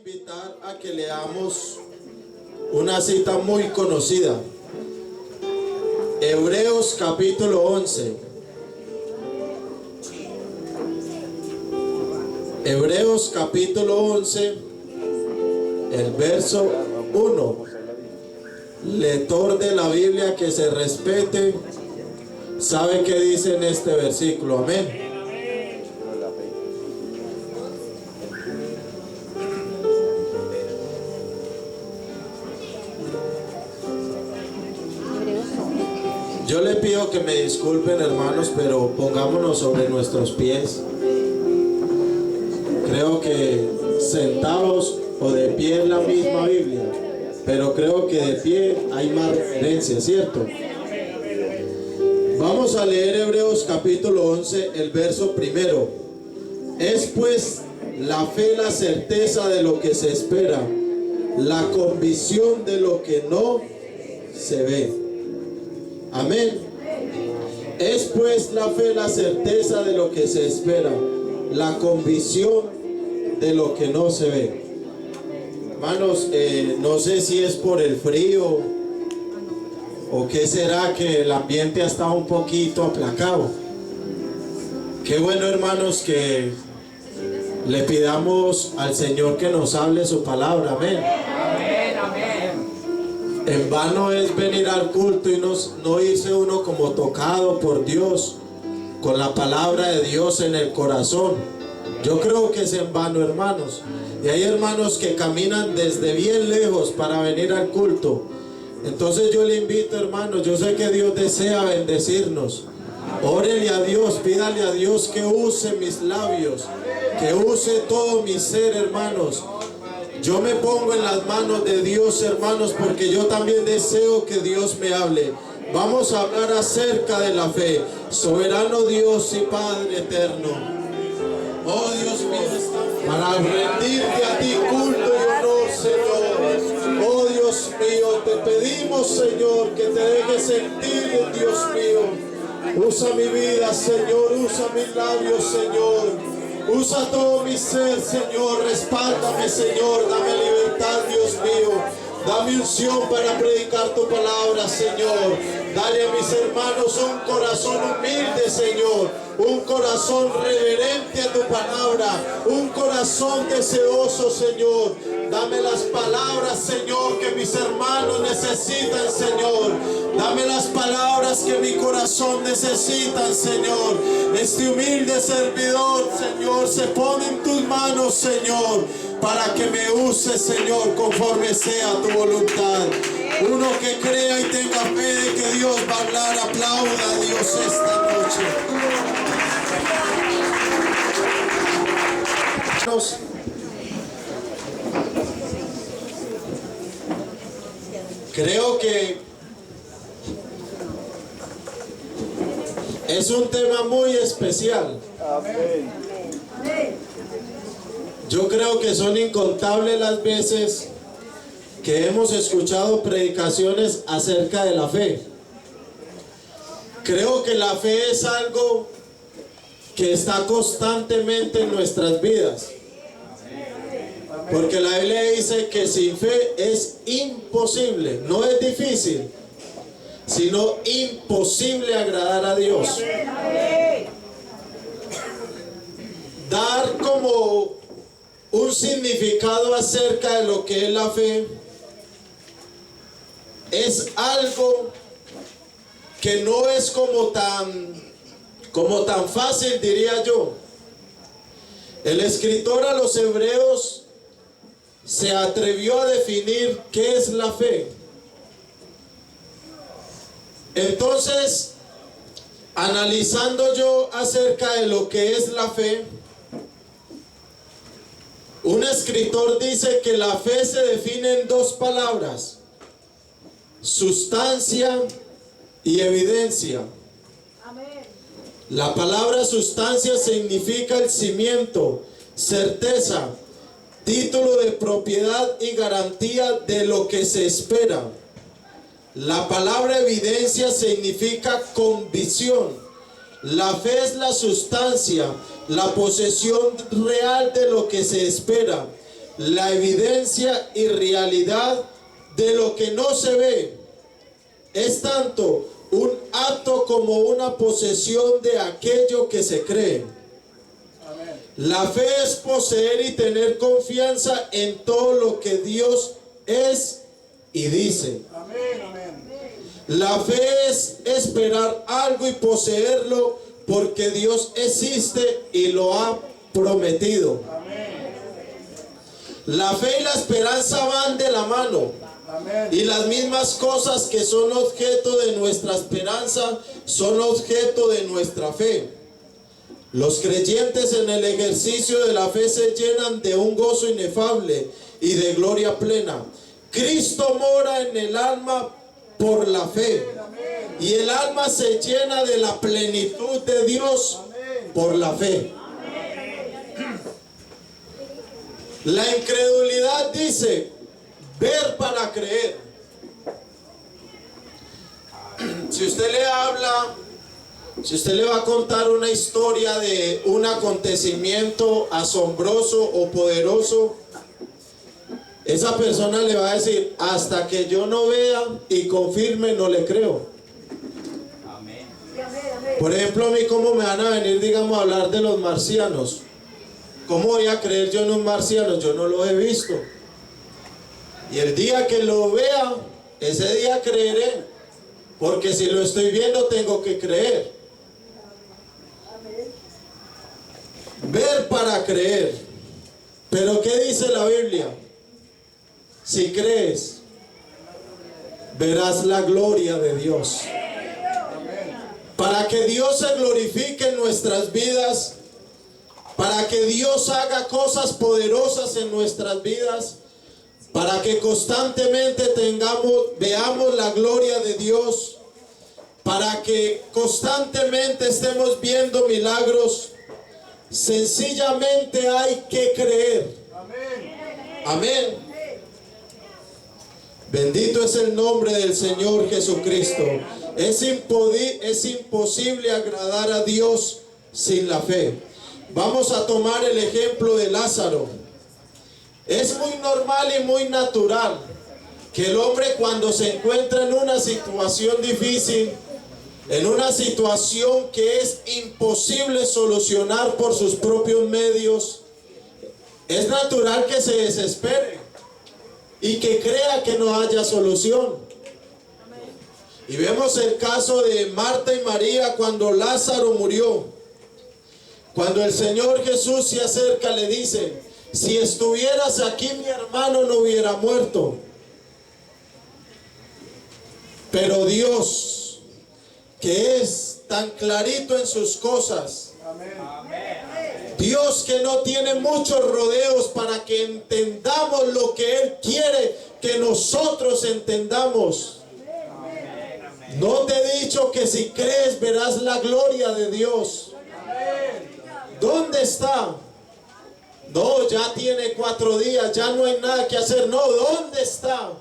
invitar a que leamos una cita muy conocida. Hebreos capítulo 11. Hebreos capítulo 11, el verso 1. Lector de la Biblia que se respete, sabe qué dice en este versículo. Amén. Yo le pido que me disculpen, hermanos, pero pongámonos sobre nuestros pies. Creo que sentados o de pie es la misma Biblia, pero creo que de pie hay más referencia, ¿cierto? Vamos a leer Hebreos capítulo 11, el verso primero. Es pues la fe la certeza de lo que se espera, la convicción de lo que no se ve. Amén. Es pues la fe la certeza de lo que se espera, la convicción de lo que no se ve. Hermanos, no sé si es por el frío o qué será, que el ambiente ha estado un poquito aplacado. Qué bueno, hermanos, que le pidamos al Señor que nos hable su palabra. Amén. En vano es venir al culto y no irse uno como tocado por Dios, con la palabra de Dios en el corazón. Yo creo que es en vano, hermanos. Y hay hermanos que caminan desde bien lejos para venir al culto. Entonces yo le invito, hermanos, yo sé que Dios desea bendecirnos. Órele a Dios, pídale a Dios que use mis labios, que use todo mi ser, hermanos. Yo me pongo en las manos de Dios, hermanos, porque yo también deseo que Dios me hable. Vamos a hablar acerca de la fe. Soberano Dios y Padre eterno. Oh Dios mío, para rendirte a ti culto y honor, Señor. Oh Dios mío, te pedimos, Señor, que te dejes sentir, Dios mío. Usa mi vida, Señor, usa mis labios, Señor. Usa todo mi ser, Señor. Respáldame, Señor. Dame libertad, Dios mío. Dame unción para predicar tu palabra, Señor. Dale a mis hermanos un corazón humilde, Señor. Un corazón reverente a tu palabra. Un corazón deseoso, Señor. Dame las palabras, Señor, que mis hermanos necesitan, Señor. Dame las palabras que mi corazón necesita, Señor. Este humilde servidor, Señor, se pone en tus manos, Señor, para que me uses, Señor, conforme sea tu voluntad. Uno que crea y tenga fe de que Dios va a hablar, aplauda a Dios esta noche. Creo que es un tema muy especial. Yo creo que son incontables las veces que hemos escuchado predicaciones acerca de la fe. Creo que la fe es algo que está constantemente en nuestras vidas. Porque la Biblia dice que sin fe es imposible, no es difícil, sino imposible agradar a Dios. Dar como un significado acerca de lo que es la fe es algo que no es como tan fácil, diría yo. El escritor a los Hebreos se atrevió a definir qué es la fe. Entonces, analizando yo acerca de lo que es la fe, un escritor dice que la fe se define en dos palabras: sustancia y evidencia. La palabra sustancia significa el cimiento, certeza, título de propiedad y garantía de lo que se espera. La palabra evidencia significa convicción. La fe es la sustancia, la posesión real de lo que se espera. la evidencia y realidad de lo que no se ve. Es tanto un acto como una posesión de aquello que se cree. Amén. La fe es poseer y tener confianza en todo lo que Dios es y dice. Amén, amén. La fe es esperar algo y poseerlo porque Dios existe y lo ha prometido. Amén. La fe y la esperanza van de la mano. Amén. Y las mismas cosas que son objeto de nuestra esperanza son objeto de nuestra fe. Los creyentes en el ejercicio de la fe se llenan de un gozo inefable y de gloria plena. Cristo mora en el alma por la fe. Y el alma se llena de la plenitud de Dios por la fe. La incredulidad dice: ver para creer. Si usted le habla, si usted le va a contar una historia de un acontecimiento asombroso o poderoso, esa persona le va a decir: hasta que yo no vea y confirme, no le creo. Por ejemplo, a mí, ¿cómo me van a venir, digamos, a hablar de los marcianos? ¿Cómo voy a creer yo en un marciano? Yo no lo he visto. Y el día que lo vea, ese día creeré. Porque si lo estoy viendo, tengo que creer. Ver para creer. Pero ¿qué dice la Biblia? Si crees, verás la gloria de Dios. Para que Dios se glorifique en nuestras vidas, para que Dios haga cosas poderosas en nuestras vidas, para que constantemente veamos la gloria de Dios, para que constantemente estemos viendo milagros, sencillamente hay que creer. Amén. Amén. Bendito es el nombre del Señor Jesucristo. Es imposible agradar a Dios sin la fe. Vamos a tomar el ejemplo de Lázaro. Es muy normal y muy natural que el hombre, cuando se encuentra en una situación difícil, en una situación que es imposible solucionar por sus propios medios, es natural que se desespere y que crea que no haya solución. Y vemos el caso de Marta y María cuando Lázaro murió. Cuando el Señor Jesús se acerca, le dice: si estuvieras aquí, mi hermano no hubiera muerto. Pero Dios, que es tan clarito en sus cosas, Dios que no tiene muchos rodeos para que entendamos lo que Él quiere que nosotros entendamos. ¿No te he dicho que si crees verás la gloria de Dios? ¿Dónde está? No, ya tiene 4 días, ya no hay nada que hacer. No, ¿dónde está?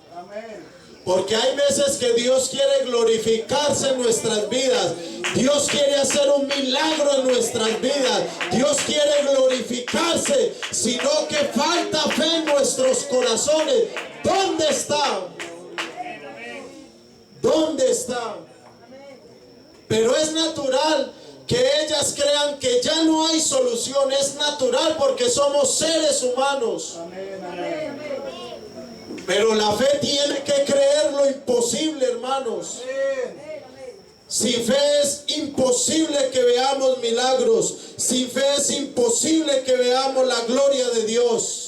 Porque hay veces que Dios quiere glorificarse en nuestras vidas. Dios quiere hacer un milagro en nuestras vidas. Dios quiere glorificarse, sino que falta fe en nuestros corazones. ¿Dónde está? ¿Dónde está? Pero es natural que ellas crean que ya no hay solución. Es natural porque somos seres humanos. Pero la fe tiene que creer lo imposible, hermanos. Sin fe es imposible que veamos milagros. Sin fe es imposible que veamos la gloria de Dios.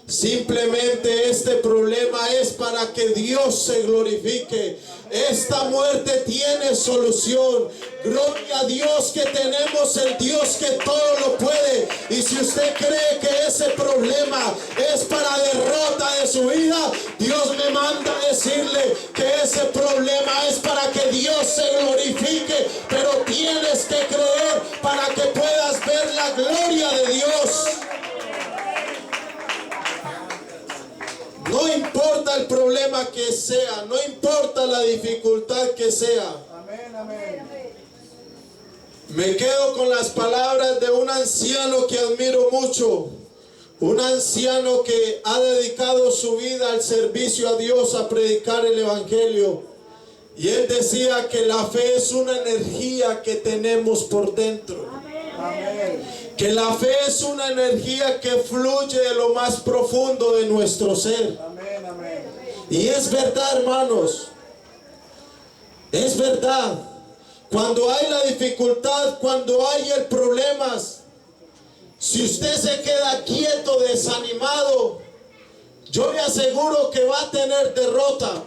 Simplemente este problema es para que Dios se glorifique. Esta muerte tiene solución. Gloria a Dios que tenemos el Dios que todo lo puede. Y si usted cree que ese problema es para derrota de su vida, Dios me manda a decirle que ese problema es para que Dios se glorifique. Pero tienes que creer para que puedas ver la gloria de Dios. No importa el problema que sea, no importa la dificultad que sea. Amén, amén. Me quedo con las palabras de un anciano que admiro mucho, Un anciano que ha dedicado su vida al servicio a Dios, a predicar el Evangelio. Y él decía que la fe es una energía que tenemos por dentro. Amén. Que la fe es una energía que fluye de lo más profundo de nuestro ser. Amén. Amén. Y es verdad, hermanos. Es verdad. Cuando hay la dificultad, cuando hay el problemas, si usted se queda quieto, desanimado, yo le aseguro que va a tener derrota.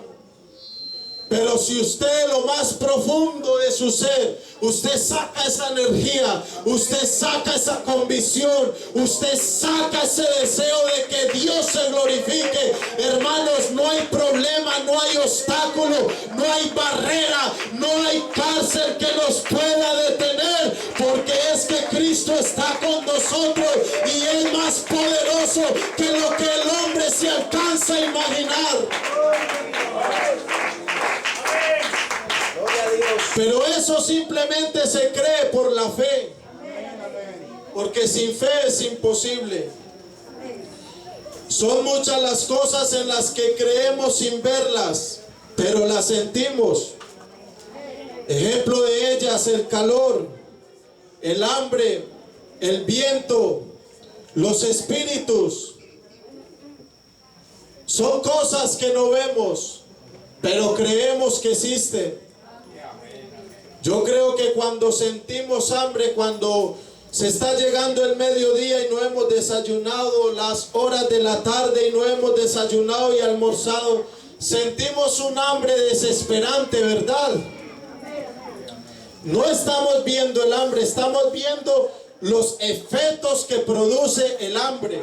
Pero si usted lo más profundo de su ser, usted saca esa energía, usted saca esa convicción, usted saca ese deseo de que Dios se glorifique, hermanos, no hay problema, no hay obstáculo, no hay barrera, no hay cárcel que nos pueda detener, porque es que Cristo está con nosotros y es más poderoso que lo que el hombre se alcanza a imaginar. Pero eso simplemente se cree por la fe, porque sin fe es imposible. Son muchas las cosas en las que creemos sin verlas, pero las sentimos. Ejemplo de ellas: el calor, el hambre, el viento, los espíritus. Son cosas que no vemos, pero creemos que existen. Yo creo que cuando sentimos hambre, cuando se está llegando el mediodía y no hemos desayunado, las horas de la tarde y no hemos desayunado y almorzado, sentimos un hambre desesperante, ¿verdad? No estamos viendo el hambre, estamos viendo los efectos que produce el hambre.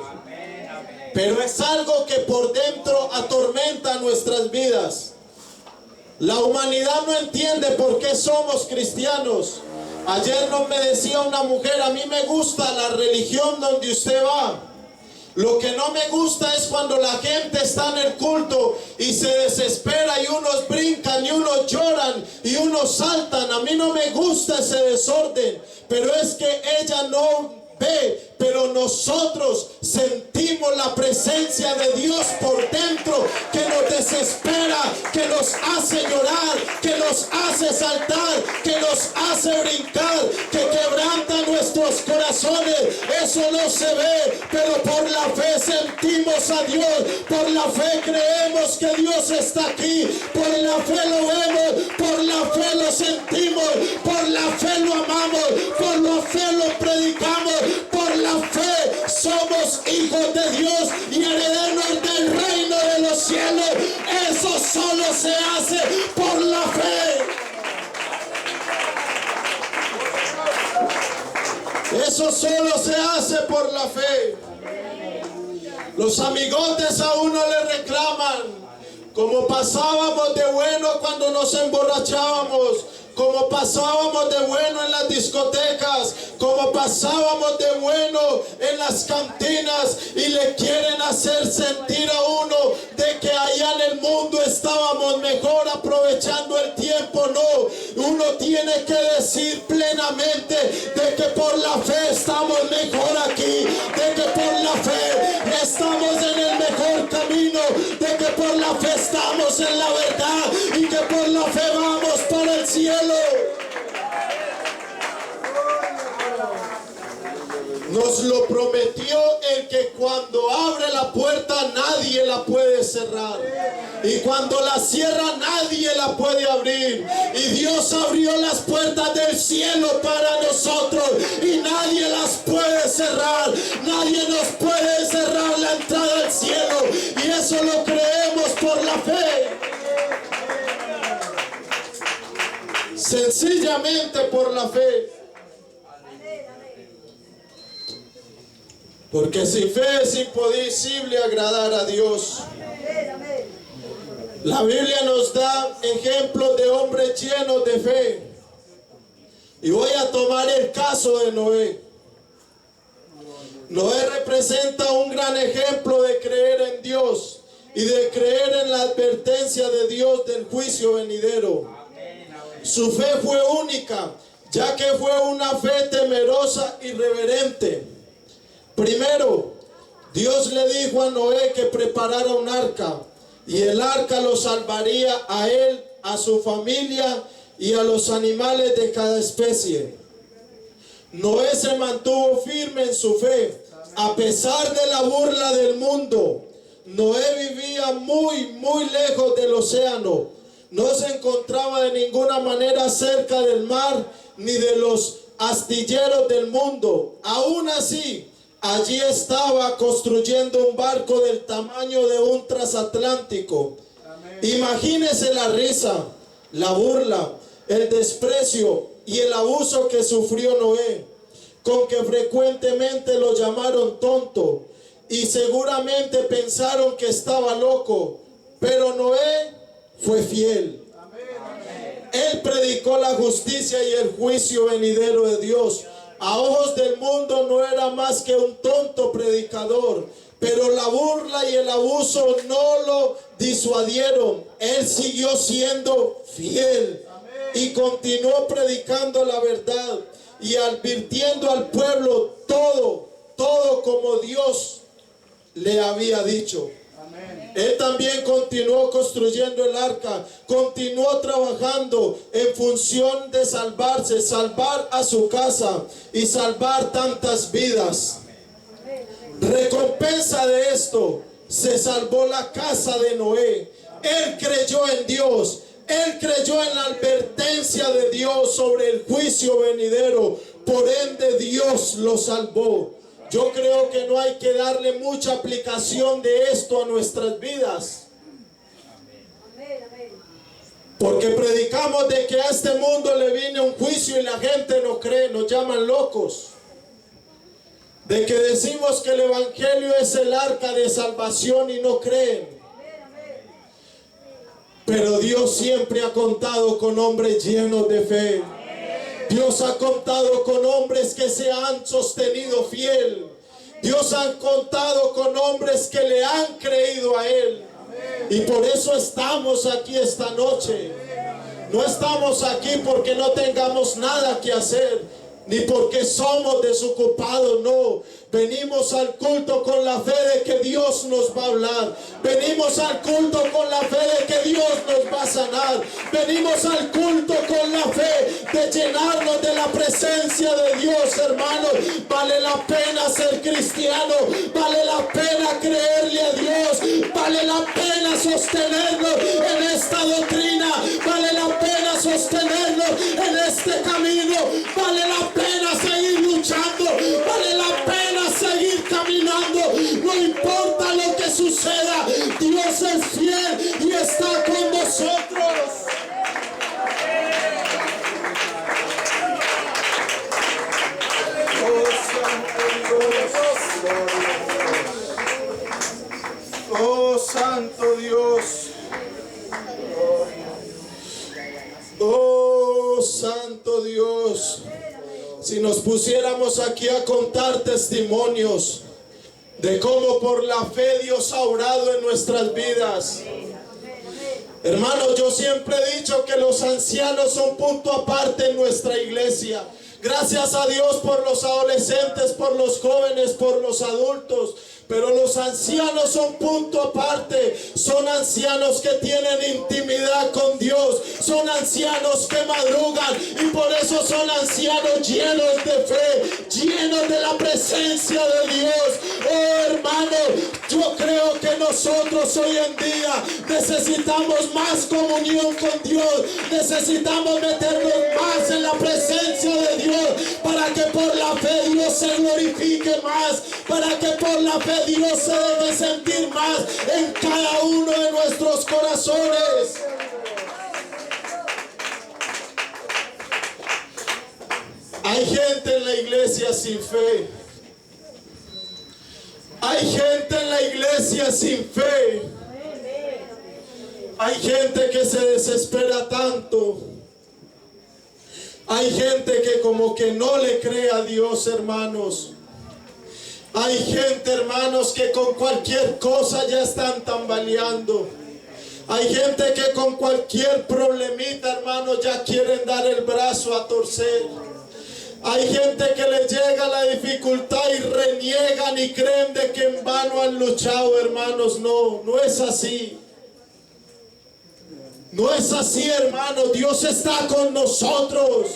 Pero es algo que por dentro atormenta nuestras vidas. La humanidad no entiende por qué somos cristianos. Ayer me decía una mujer: a mí me gusta la religión donde usted va. Lo que no me gusta es cuando la gente está en el culto y se desespera y unos brincan y unos lloran y unos saltan. A mí no me gusta ese desorden. Pero es que ella no ve, pero nosotros sentimos la presencia de Dios por dentro, que nos desespera, que nos hace llorar, que nos hace saltar, que nos hace brincar, que quebranta nuestros corazones. Eso no se ve, pero por la fe sentimos a Dios, por la fe creemos que Dios está aquí, por la fe lo vemos, por la fe lo sentimos, por la fe lo amamos, por la fe lo predicamos, por la fe somos hijos de Dios y herederos del reino de los cielos. Eso solo se hace por la fe. Eso solo se hace por la fe. Los amigotes a uno le reclaman, como pasábamos de bueno cuando nos emborrachábamos, como pasábamos de bueno en las discotecas, como pasábamos de bueno en las cantinas, y le quieren hacer sentir a uno de que allá en el mundo estábamos mejor aprovechando el tiempo. No, uno tiene que decir plenamente de que por la fe estamos mejor aquí, de que por la fe estamos en el mejor camino, de que por la fe estamos en la verdad y que por la fe vamos para el cielo. Nos lo prometió el que cuando abre la puerta nadie la puede cerrar, y cuando la cierra nadie la puede abrir. Y Dios abrió las puertas del cielo para nosotros y nadie las puede cerrar. Nadie nos puede cerrar la entrada al cielo, y eso lo creemos por la fe. Sencillamente por la fe. Porque sin fe es imposible agradar a Dios. La Biblia nos da ejemplos de hombres llenos de fe. Y voy a tomar el caso de Noé. Noé representa un gran ejemplo de creer en Dios y de creer en la advertencia de Dios del juicio venidero. Su fe fue única, ya que fue una fe temerosa y reverente. Primero, Dios le dijo a Noé que preparara un arca, y el arca lo salvaría a él, a su familia y a los animales de cada especie. Noé se mantuvo firme en su fe, a pesar de la burla del mundo. Noé vivía muy lejos del océano. No se encontraba de ninguna manera cerca del mar ni de los astilleros del mundo. Aún así, allí estaba construyendo un barco del tamaño de un transatlántico. Imagínese la risa, la burla, el desprecio y el abuso que sufrió Noé, con que frecuentemente lo llamaron tonto y seguramente pensaron que estaba loco, pero Noé fue fiel. Él predicó la justicia y el juicio venidero de Dios. A ojos del mundo no era más que un tonto predicador, pero la burla y el abuso no lo disuadieron. Él siguió siendo fiel y continuó predicando la verdad y advirtiendo al pueblo todo como Dios le había dicho. Él también continuó construyendo el arca, continuó trabajando en función de salvarse, salvar a su casa y salvar tantas vidas. Recompensa de esto, se salvó la casa de Noé. Él creyó en Dios, él creyó en la advertencia de Dios sobre el juicio venidero, por ende Dios lo salvó. Yo creo que no hay que darle mucha aplicación de esto a nuestras vidas. Porque predicamos de que a este mundo le viene un juicio y la gente no cree, nos llaman locos. De que decimos que el evangelio es el arca de salvación y no creen. Pero Dios siempre ha contado con hombres llenos de fe. Dios ha contado con hombres que se han sostenido fiel. Dios ha contado con hombres que le han creído a Él. Y por eso estamos aquí esta noche. No estamos aquí porque no tengamos nada que hacer, ni porque somos desocupados, no. Venimos al culto con la fe de que Dios nos va a hablar. Venimos al culto con la fe de que Dios nos va a sanar. Venimos al culto con la fe de llenarnos de la presencia de Dios, hermanos. Vale la pena ser cristiano. Vale la pena creerle a Dios. Vale la pena sostenernos en esta doctrina. Vale la pena sostenernos en este camino. Vale la pena seguir luchando. Vale la pena seguir caminando. No importa lo que suceda, Dios es fiel y está con nosotros. Oh Santo Dios. Oh Santo Dios. Si nos pusiéramos aquí a contar testimonios de cómo por la fe Dios ha obrado en nuestras vidas. Hermanos, yo siempre he dicho que los ancianos son punto aparte en nuestra iglesia. Gracias a Dios por los adolescentes, por los jóvenes, por los adultos. Pero los ancianos son punto aparte. Son ancianos que tienen intimidad con Dios. Son ancianos que madrugan. Y por eso son ancianos llenos de fe, llenos de la presencia de Dios. Oh hermano, yo creo que nosotros hoy en día necesitamos más comunión con Dios. Necesitamos meternos más en la presencia de Dios, para que por la fe Dios se glorifique más, para que por la fe Dios se debe sentir más en cada uno de nuestros corazones. Hay gente en la iglesia sin fe. Hay gente en la iglesia sin fe. Hay gente que se desespera tanto. Hay gente que como que no le cree a Dios, hermanos. Hay gente, hermanos, que con cualquier cosa ya están tambaleando. Hay gente que con cualquier problemita, hermanos, ya quieren dar el brazo a torcer. Hay Hay gente que le llega la dificultad y reniegan y creen de que en vano han luchado, hermanos. No, no es así. No es así, hermano. Dios está con nosotros.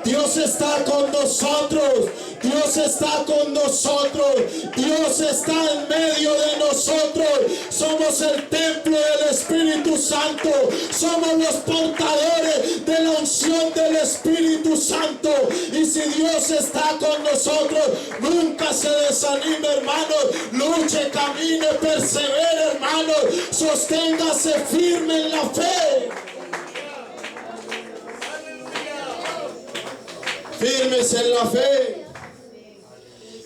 Dios está con nosotros. Dios está con nosotros. Dios está en medio de nosotros. Somos el templo del Espíritu Santo. Somos los portadores de la unción del Espíritu Santo. Y si Dios está con nosotros, nunca se desanime, hermanos. Luche, camine, persevere, hermanos. Sosténgase firme en la fe. Firmes en la fe.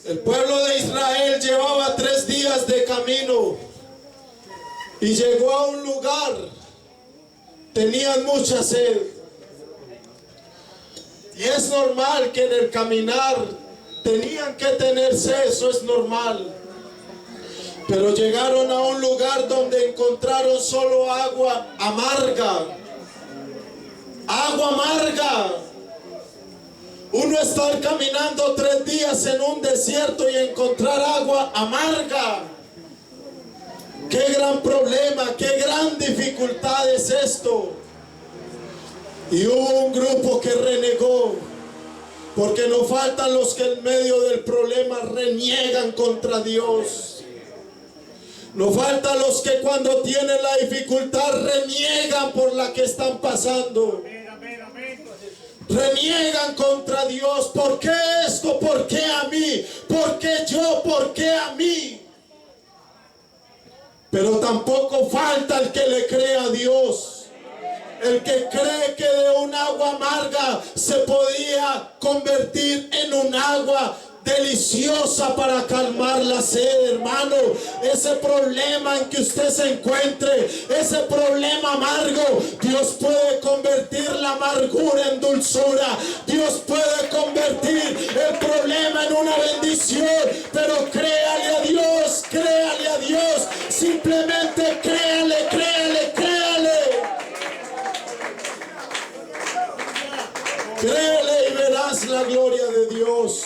El pueblo de Israel llevaba 3 días de camino y llegó a un lugar. Tenían mucha sed. Y es normal que en el caminar tenían que tener sed, eso es normal. Pero llegaron a un lugar donde encontraron solo agua amarga. Agua amarga. Uno estar caminando 3 días en un desierto y encontrar agua amarga. Qué gran problema, qué gran dificultad es esto. Y hubo un grupo que renegó, porque no faltan los que en medio del problema reniegan contra Dios. No faltan los que cuando tienen la dificultad reniegan por la que están pasando. Reniegan contra Dios. ¿Por qué esto? ¿Por qué a mí? ¿Por qué yo? ¿Por qué a mí? Pero tampoco falta el que le cree a Dios. El que cree que de un agua amarga se podía convertir en un agua deliciosa para calmar la sed, hermano. Ese problema en que usted se encuentre, ese problema amargo, Dios puede convertir la amargura en dulzura. Dios puede convertir el problema en una bendición. Pero créale a Dios, créale a Dios. Simplemente créale, créale, créale. Créele y verás la gloria de Dios.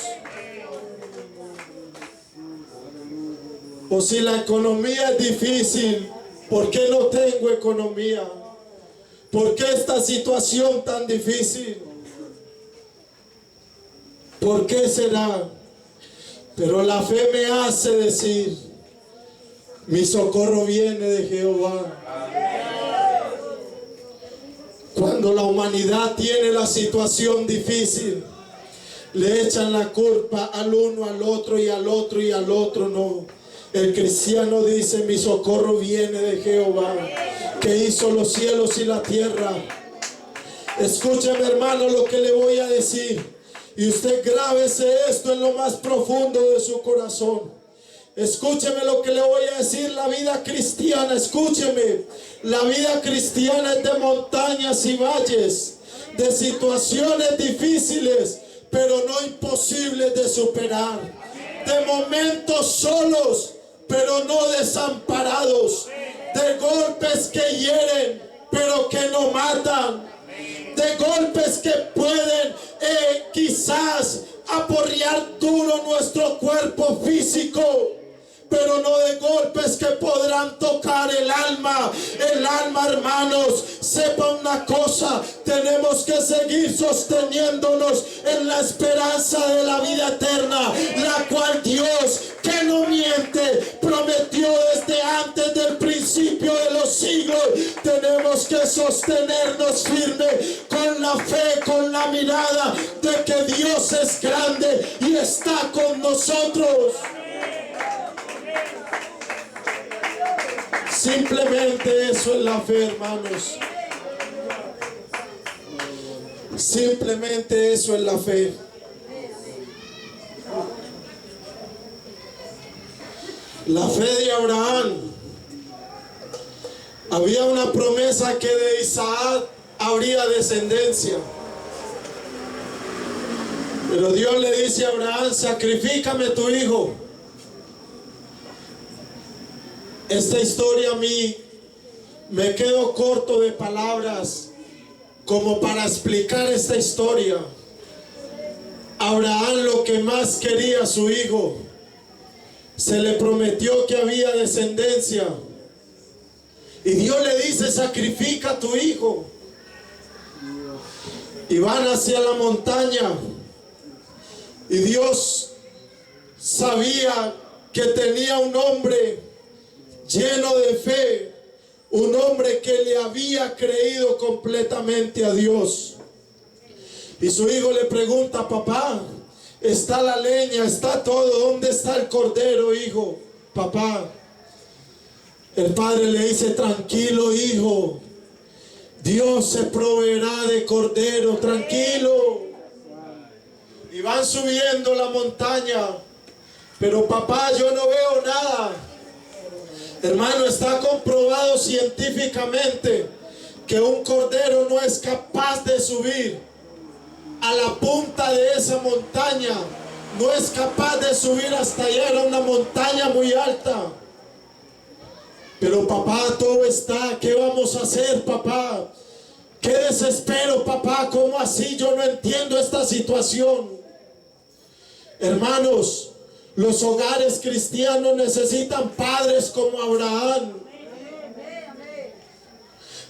O si la economía es difícil, ¿por qué no tengo economía? ¿Por qué esta situación tan difícil? ¿Por qué será? Pero la fe me hace decir, mi socorro viene de Jehová. Cuando la humanidad tiene la situación difícil, le echan la culpa al uno, al otro y al otro y al otro. No. El cristiano dice, mi socorro viene de Jehová, que hizo los cielos y la tierra. Escúcheme, hermano, lo que le voy a decir. Y usted grábese esto en lo más profundo de su corazón. Escúcheme lo que le voy a decir. La vida cristiana, escúcheme. La vida cristiana es de montañas y valles, de situaciones difíciles, pero no imposibles de superar. De momentos solos, pero no desamparados. De golpes que hieren, pero que no matan. De golpes que pueden quizás aporrear duro nuestro cuerpo físico, pero no de golpes que podrán tocar el alma. El alma, hermanos, sepa una cosa, tenemos que seguir sosteniéndonos en la esperanza de la vida eterna, la cual Dios, que no miente, prometió desde antes del principio de los siglos. Tenemos que sostenernos firmes con la fe, con la mirada de que Dios es grande y está con nosotros. Simplemente eso es la fe, hermanos. Simplemente eso es la fe. La fe de Abraham. Había una promesa que de Isaac habría descendencia. Pero Dios le dice a Abraham, sacrifícame tu hijo. Esta historia a mí me quedo corto de palabras como para explicar esta historia. Abraham lo que más quería a su hijo. Se le prometió que había descendencia. Y Dios le dice, sacrifica a tu hijo. Y van hacia la montaña. Y Dios sabía que tenía un hombre lleno de fe. Un hombre que le había creído completamente a Dios. Y su hijo le pregunta, papá, está la leña, está todo, ¿dónde está el cordero, hijo? Papá. El padre le dice, tranquilo, hijo, Dios se proveerá de cordero, tranquilo. Y van subiendo la montaña, pero papá, yo no veo nada. Hermano, está comprobado científicamente que un cordero no es capaz de subir a la punta de esa montaña. No es capaz de subir hasta allá, era una montaña muy alta. Pero papá, todo está, ¿qué vamos a hacer, papá? Qué desespero, papá, ¿cómo así? Yo no entiendo esta situación. Hermanos, los hogares cristianos necesitan padres como Abraham.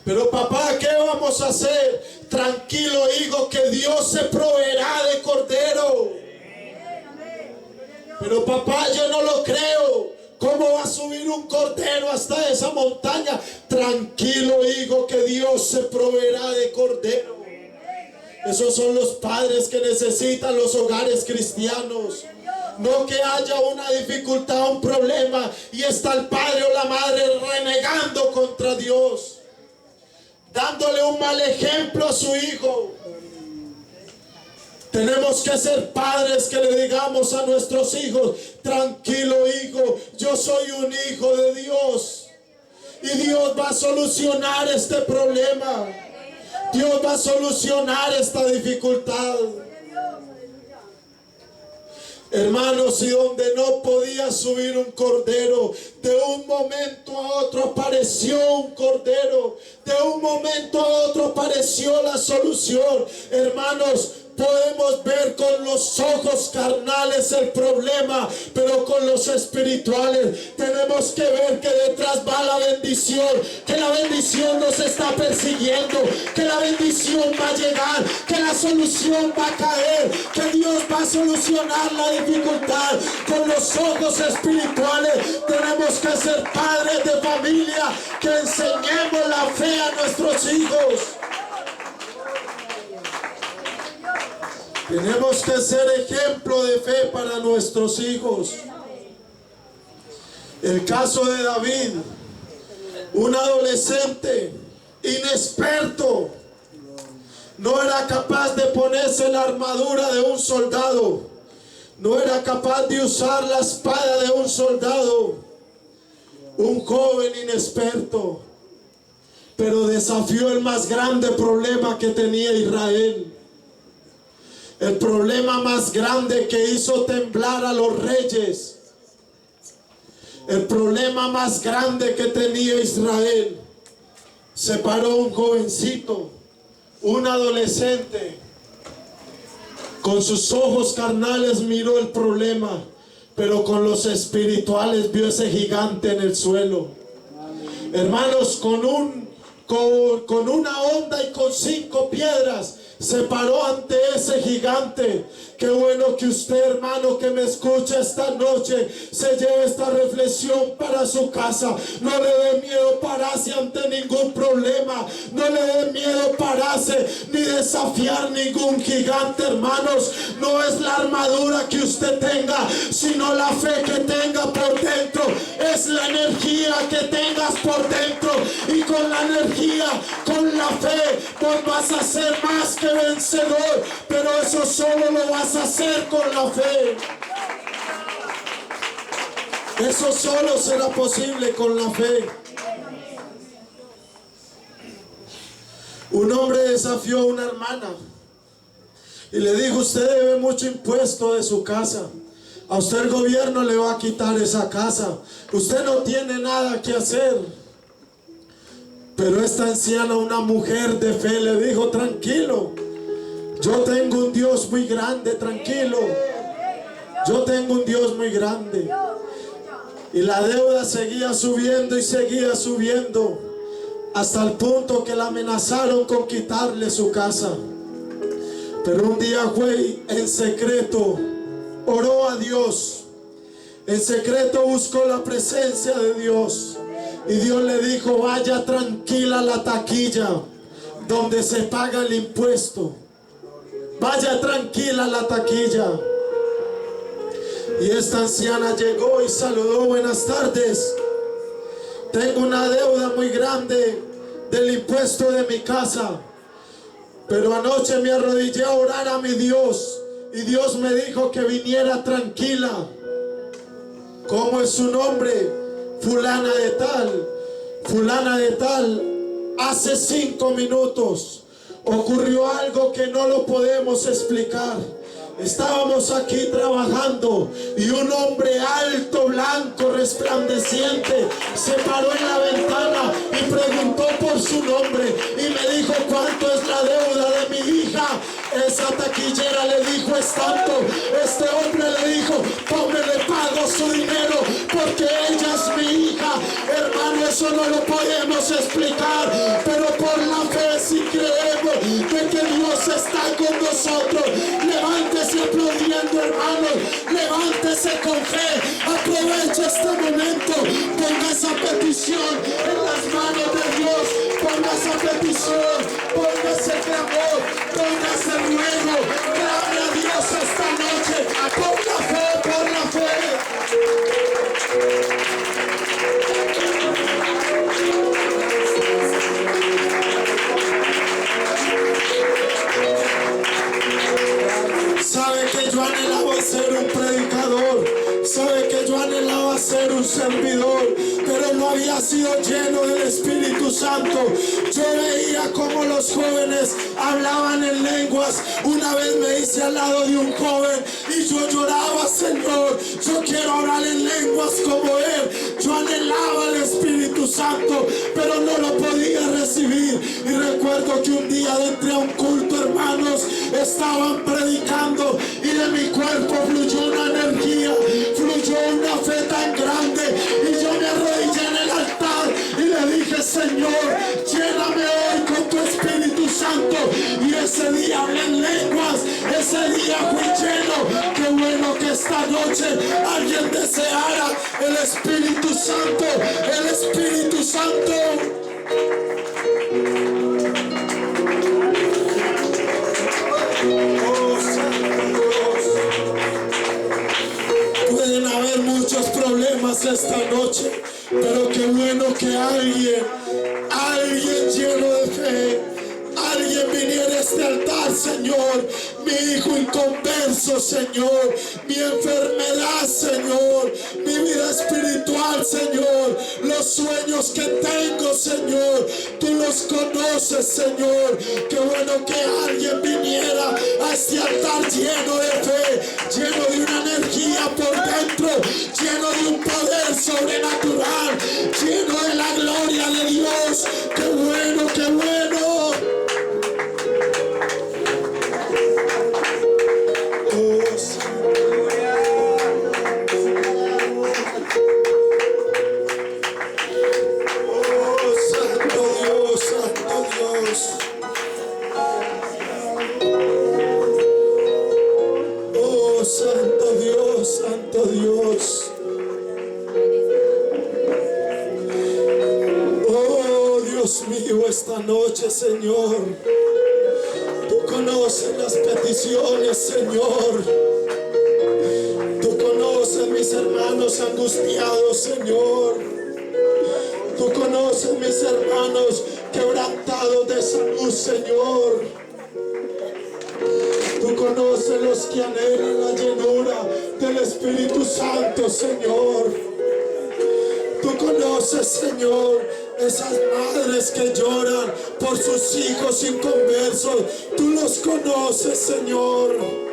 Pero papá, ¿qué vamos a hacer? Tranquilo, hijo, que Dios se proveerá de cordero. Pero papá, yo no lo creo. ¿Cómo va a subir un cordero hasta esa montaña? Tranquilo, hijo, que Dios se proveerá de cordero. Esos son los padres que necesitan los hogares cristianos. No que haya una dificultad, un problema, y está el padre o la madre renegando contra Dios, dándole un mal ejemplo a su hijo. Tenemos que ser padres que le digamos a nuestros hijos, tranquilo, hijo, yo soy un hijo de Dios. Y Dios va a solucionar este problema. Dios va a solucionar esta dificultad. Hermanos, y donde no podía subir un cordero, de un momento a otro apareció un cordero. De un momento a otro apareció la solución. Hermanos, podemos ver con los ojos carnales el problema, pero con los espirituales tenemos que ver que detrás va la bendición, que la bendición nos está persiguiendo, que la bendición va a llegar, que la solución va a caer, que Dios va a solucionar la dificultad. Con los ojos espirituales tenemos que ser padres de familia, que enseñemos la fe a nuestros hijos. Tenemos que ser ejemplo de fe para nuestros hijos. El caso de David, un adolescente inexperto, no era capaz de ponerse la armadura de un soldado, no era capaz de usar la espada de un soldado, un joven inexperto, pero desafió el más grande problema que tenía Israel. El problema más grande que hizo temblar a los reyes. El problema más grande que tenía Israel. Se paró un jovencito, un adolescente. Con sus ojos carnales miró el problema, pero con los espirituales vio ese gigante en el suelo. Hermanos, con una onda y con 5 piedras se paró ante ese gigante. Qué bueno que usted, hermano, que me escucha esta noche, se lleve esta reflexión para su casa. No le dé miedo pararse ante ningún problema. No le dé miedo pararse ni desafiar ningún gigante, hermanos. No es la armadura que usted tenga, sino la fe que tenga por dentro. Es la energía que tengas por dentro. Y con la energía, con la fe, vos vas a ser más que vencedor. Pero eso solo lo vas a hacer con la fe. Eso solo será posible con la fe. Un hombre desafió a una hermana y le dijo: usted debe mucho impuesto de su casa, a usted el gobierno le va a quitar esa casa, usted no tiene nada que hacer. Pero esta anciana, una mujer de fe, le dijo: tranquilo, Yo tengo un Dios muy grande, tranquilo. Yo tengo un Dios muy grande. Y la deuda seguía subiendo y seguía subiendo, hasta el punto que la amenazaron con quitarle su casa. Pero un día fue en secreto, oró a Dios. En secreto buscó la presencia de Dios. Y Dios le dijo: vaya tranquila a la taquilla donde se paga el impuesto. Vaya tranquila a la taquilla. Y esta anciana llegó y saludó: buenas tardes. Tengo una deuda muy grande del impuesto de mi casa, pero anoche me arrodillé a orar a mi Dios y Dios me dijo que viniera tranquila. ¿Cómo es su nombre? Fulana de tal. Fulana de tal. Hace 5 minutos ocurrió algo que no lo podemos explicar. Estábamos aquí trabajando y un hombre alto, blanco, resplandeciente se paró en la ventana y preguntó por su nombre y me dijo: ¿cuánto es la deuda de mi hija? Esa taquillera le dijo: es tanto. Este hombre le dijo: ¿cómo le pago su dinero? Porque ella es mi hija. Hermano, eso no lo podemos explicar, pero por la fe sí creemos de que Dios está con nosotros. Levántese aplaudiendo, hermanos. Levántese con fe. Aproveche este momento. Ponga esa petición en las manos de Dios. Ponga esa petición. Ponga ese clamor. Ponga ese ruego. Clame a Dios esta noche. Por la fe, por la fe. Sabe que yo anhelaba ser un predicador, sabe que yo anhelaba ser un servidor, pero no había sido lleno del Espíritu Santo. Yo veía como los jóvenes hablaban en lenguas. Una vez me hice al lado de un joven y yo lloraba: Señor, yo quiero hablar en lenguas como él. Yo anhelaba el Espíritu Santo, pero no lo podía recibir. Y recuerdo que un día entré a un culto, hermanos, estaban predicando y de mi cuerpo fluyó una energía, fluyó una fe tan grande, y yo me arrodillé en el altar y le dije: Señor, lléname hoy con tu Espíritu Santo. Y ese día hablé en lenguas, ese día fui lleno. Qué bueno que esta noche alguien deseara el Espíritu Santo, el Espíritu Santo. Oh, Santo Dios. Pueden haber muchos problemas esta noche, pero qué bueno que alguien lleno de fe, alguien viniera a este altar, Señor. Mi hijo inconverso, Señor. Mi enfermedad, Señor. Mi vida espiritual, Señor. Los sueños que tengo, Señor. Tú los conoces, Señor. Qué bueno que alguien viniera a este altar lleno de fe, lleno de una energía por dentro, lleno de un poder sobrenatural, lleno de la gloria de Dios. Qué bueno, qué bueno. Santo Dios. Oh Dios mío, esta noche, Señor, tú conoces las peticiones, Señor. Tú conoces mis hermanos angustiados, Señor. Tú conoces mis hermanos quebrantados de salud, Señor. Tú conoces los que anhelan la llenura del Espíritu Santo, Señor. Tú conoces, Señor, esas madres que lloran por sus hijos inconversos. Tú los conoces, Señor.